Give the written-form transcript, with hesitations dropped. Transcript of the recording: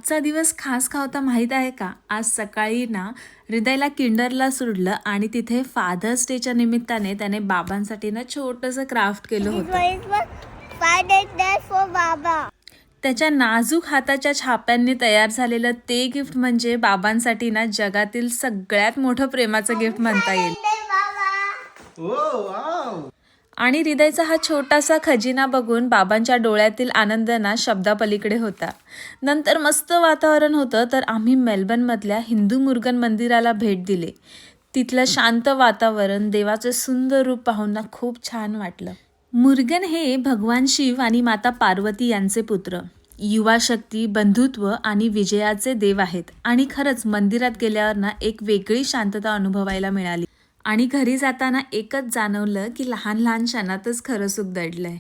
आजचा दिवस खास का होता माहीत आहे का? आज सकाळी ना हृदयला किंडरला सोडलं आणि तिथे फादर्स डेच्या निमित्ताने त्याने बाबांसाठी ना छोटंसं क्राफ्ट केलं होतं. Father's Day for Baba. त्याच्या नाजूक हाताच्या छाप्यांनी तयार झालेलं ते गिफ्ट म्हणजे बाबांसाठी ना जगातील सगळ्यात मोठं प्रेमाचं गिफ्ट म्हणता येईल. आणि हृदयचा हा छोटासा खजिना बघून बाबांच्या डोळ्यातील आनंद ना शब्दापलीकडे होता. नंतर मस्त वातावरण होतं तर आम्ही मेलबर्नमधल्या हिंदू मुर्गन मंदिराला भेट दिले. तिथलं शांत वातावरण, देवाचे सुंदर रूप पाहून ना खूप छान वाटलं. मुर्गन हे भगवान शिव आणि माता पार्वती यांचे पुत्र, युवा शक्ती, बंधुत्व आणि विजयाचे देव आहेत. आणि खरंच मंदिरात गेल्यावर ना एक वेगळी शांतता अनुभवायला मिळाली. आणि घरी जाताना एकच जाणवलं की लहान लहान क्षणातच खरं सुख दडलंय.